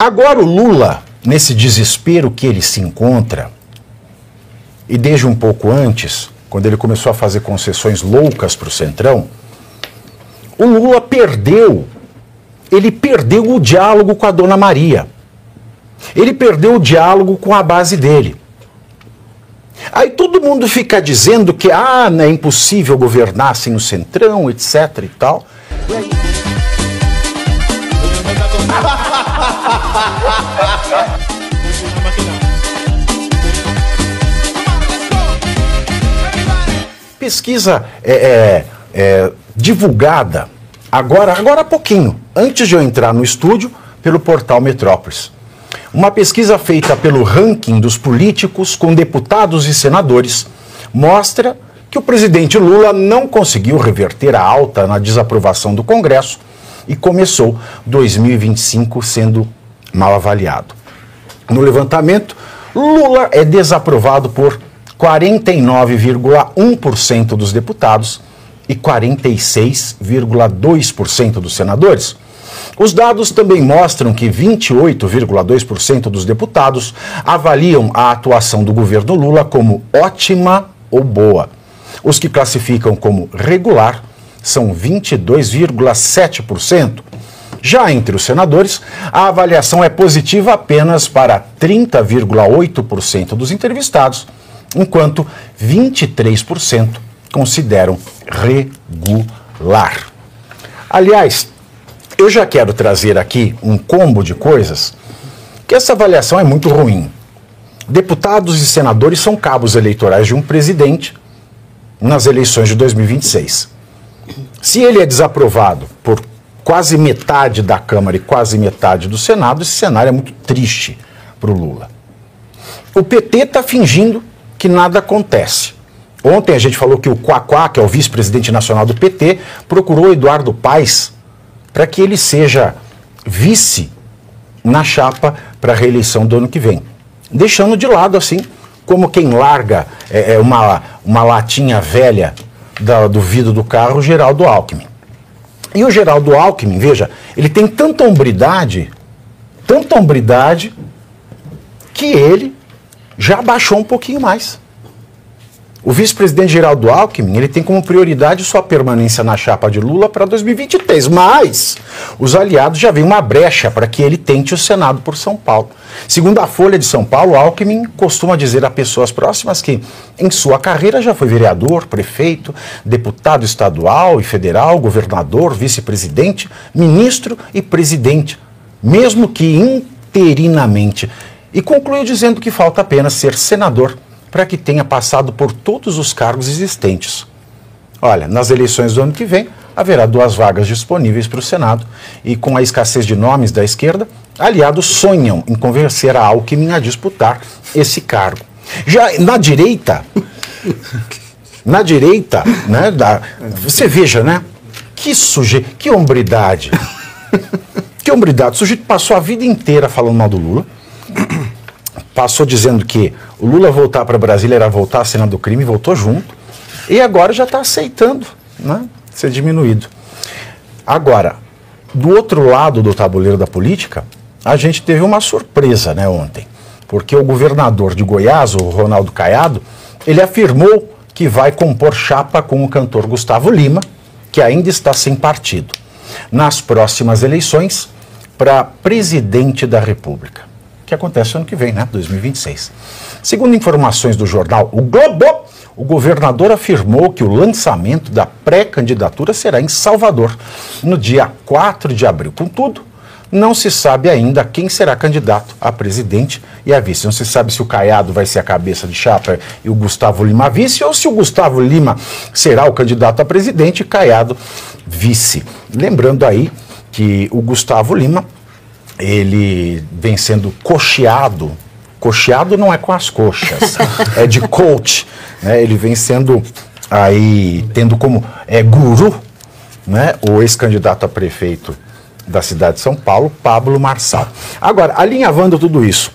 Agora o Lula, nesse desespero que ele se encontra, e desde um pouco antes, quando ele começou a fazer concessões loucas para o Centrão, o Lula perdeu o diálogo com a Dona Maria. Ele perdeu o diálogo com a base dele. Aí todo mundo fica dizendo que é impossível governar sem o Centrão, etc e tal. Pesquisa divulgada agora há pouquinho, antes de eu entrar no estúdio, pelo portal Metrópolis. Uma pesquisa feita pelo ranking dos políticos com deputados e senadores mostra que o presidente Lula não conseguiu reverter a alta na desaprovação do Congresso e começou 2025 sendo mal avaliado. No levantamento, Lula é desaprovado por 49,1% dos deputados e 46,2% dos senadores. Os dados também mostram que 28,2% dos deputados avaliam a atuação do governo Lula como ótima ou boa. Os que classificam como regular são 22,7%. Já entre os senadores, a avaliação é positiva apenas para 30,8% dos entrevistados, enquanto 23% consideram regular. Aliás, eu já quero trazer aqui um combo de coisas que essa avaliação é muito ruim. Deputados e senadores são cabos eleitorais de um presidente nas eleições de 2026. Se ele é desaprovado por quase metade da Câmara e quase metade do Senado, esse cenário é muito triste para o Lula. O PT está fingindo que nada acontece. Ontem a gente falou que o Quaquá, que é o vice-presidente nacional do PT, procurou Eduardo Paes para que ele seja vice na chapa para a reeleição do ano que vem. Deixando de lado, assim, como quem larga uma latinha velha do vidro do carro, o Geraldo Alckmin. E o Geraldo Alckmin, veja, ele tem tanta hombridade, que ele já baixou um pouquinho mais. O vice-presidente Geraldo Alckmin, ele tem como prioridade sua permanência na chapa de Lula para 2023, mas os aliados já veem uma brecha para que ele tente o Senado por São Paulo. Segundo a Folha de São Paulo, Alckmin costuma dizer a pessoas próximas que em sua carreira já foi vereador, prefeito, deputado estadual e federal, governador, vice-presidente, ministro e presidente, mesmo que interinamente. E concluiu dizendo que falta apenas ser senador para que tenha passado por todos os cargos existentes. Olha, nas eleições do ano que vem, haverá 2 vagas disponíveis para o Senado e com a escassez de nomes da esquerda, aliados sonham em convencer a Alckmin a disputar esse cargo. Já na direita, né, você veja, né, que sujeito, que hombridade, o sujeito passou a vida inteira falando mal do Lula, passou dizendo que o Lula voltar para Brasília era voltar à cena do crime, voltou junto, e agora já está aceitando, né, ser diminuído. Agora, do outro lado do tabuleiro da política, a gente teve uma surpresa, né, ontem, porque o governador de Goiás, o Ronaldo Caiado, ele afirmou que vai compor chapa com o cantor Gustavo Lima, que ainda está sem partido, nas próximas eleições para presidente da República, que acontece ano que vem, né, 2026. Segundo informações do jornal O Globo, o governador afirmou que o lançamento da pré-candidatura será em Salvador, no dia 4 de abril. Contudo, não se sabe ainda quem será candidato a presidente e a vice. Não se sabe se o Caiado vai ser a cabeça de chapa e o Gustavo Lima vice, ou se o Gustavo Lima será o candidato a presidente e Caiado vice. Lembrando aí que o Gustavo Lima, ele vem sendo cocheado não é com as coxas, é de coach, né? Ele vem sendo aí, tendo como guru, né, o ex-candidato a prefeito da cidade de São Paulo, Pablo Marçal. Agora, alinhavando tudo isso,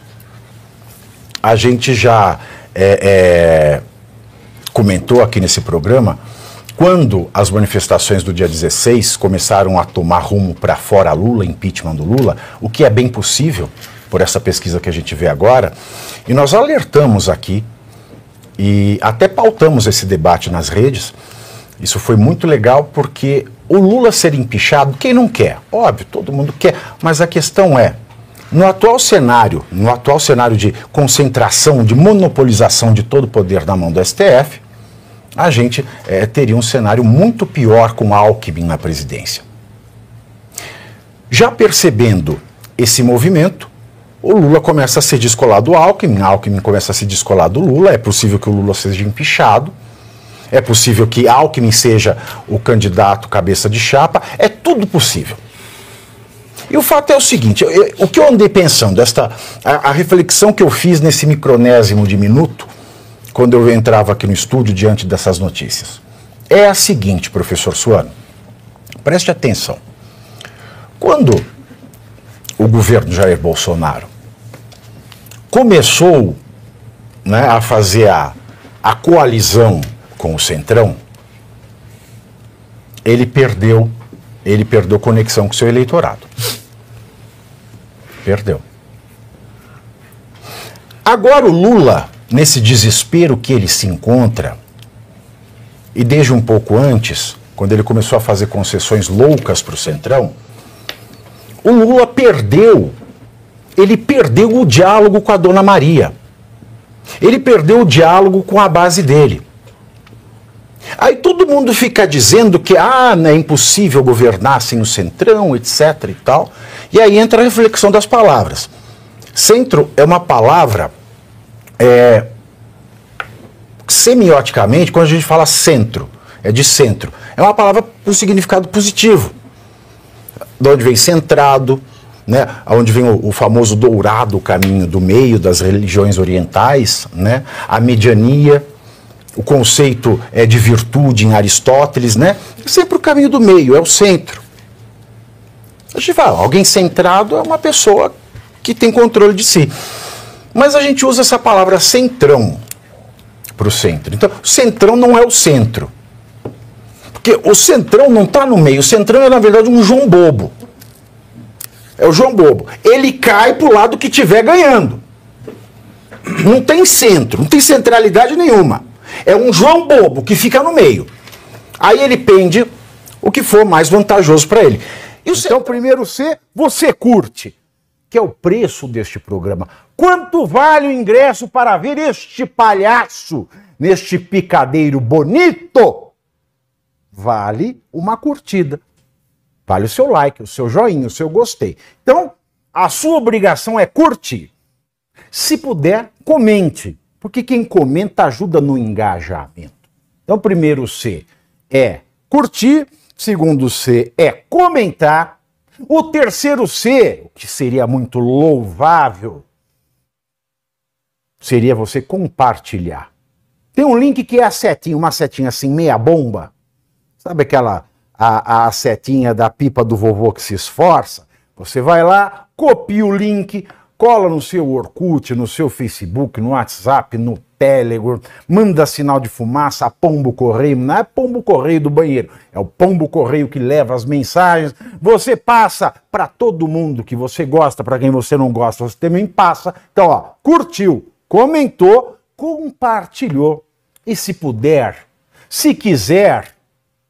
a gente já comentou aqui nesse programa quando as manifestações do dia 16 começaram a tomar rumo para fora Lula, impeachment do Lula, o que é bem possível, por essa pesquisa que a gente vê agora, e nós alertamos aqui, e até pautamos esse debate nas redes. Isso foi muito legal porque o Lula ser empichado, quem não quer? Óbvio, todo mundo quer, mas a questão é, no atual cenário de concentração, de monopolização de todo o poder na mão do STF, a gente teria um cenário muito pior com Alckmin na presidência. Já percebendo esse movimento, o Lula começa a se descolar do Alckmin, Alckmin começa a se descolar do Lula, é possível que o Lula seja empichado, é possível que Alckmin seja o candidato cabeça de chapa, é tudo possível. E o fato é o seguinte, o que eu andei pensando, a reflexão que eu fiz nesse micronésimo de minuto, quando eu entrava aqui no estúdio diante dessas notícias, é a seguinte, professor Suano, preste atenção. Quando o governo Jair Bolsonaro começou, né, a fazer a coalizão com o Centrão, ele perdeu conexão com o seu eleitorado. Perdeu. Agora o Lula, nesse desespero que ele se encontra, e desde um pouco antes, quando ele começou a fazer concessões loucas para o Centrão, o Lula perdeu o diálogo com a Dona Maria. Ele perdeu o diálogo com a base dele. Aí todo mundo fica dizendo que é impossível governar sem o Centrão, etc. e tal. E aí entra a reflexão das palavras. Centro é uma palavra, semioticamente, quando a gente fala centro, é de centro, é uma palavra com significado positivo. De onde vem centrado, né? Onde vem o famoso dourado, o caminho do meio das religiões orientais, né? A mediania, o conceito de virtude em Aristóteles, né? É sempre o caminho do meio, é o centro. A gente fala, alguém centrado é uma pessoa que tem controle de si. Mas a gente usa essa palavra centrão para o centro. Então, o centrão não é o centro. Porque o Centrão não está no meio, o Centrão é, na verdade, um João Bobo. É o João Bobo. Ele cai para o lado que estiver ganhando. Não tem centro, não tem centralidade nenhuma. É um João Bobo que fica no meio. Aí ele pende o que for mais vantajoso para ele. E então, primeiro C, você curte, que é o preço deste programa. Quanto vale o ingresso para ver este palhaço neste picadeiro bonito? Vale uma curtida, vale o seu like, o seu joinha, o seu gostei. Então, a sua obrigação é curtir. Se puder, comente, porque quem comenta ajuda no engajamento. Então, primeiro C é curtir, segundo C é comentar, o terceiro C, o que seria muito louvável, seria você compartilhar. Tem um link que é a setinha, uma setinha assim, meia bomba. Sabe aquela, a setinha da pipa do vovô que se esforça? Você vai lá, copia o link, cola no seu Orkut, no seu Facebook, no WhatsApp, no Telegram, manda sinal de fumaça, pombo correio, não é pombo correio do banheiro, é o pombo correio que leva as mensagens, você passa para todo mundo que você gosta, para quem você não gosta, você também passa. Então, ó, curtiu, comentou, compartilhou, e se puder, se quiser,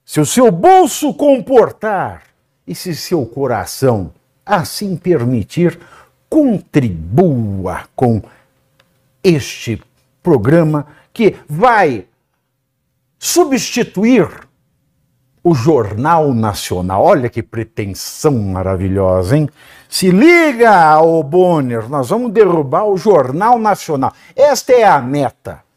se o seu bolso comportar e se seu coração assim permitir, contribua com este programa que vai substituir o Jornal Nacional. Olha que pretensão maravilhosa, hein? Se liga, ô Bonner, nós vamos derrubar o Jornal Nacional. Esta é a meta.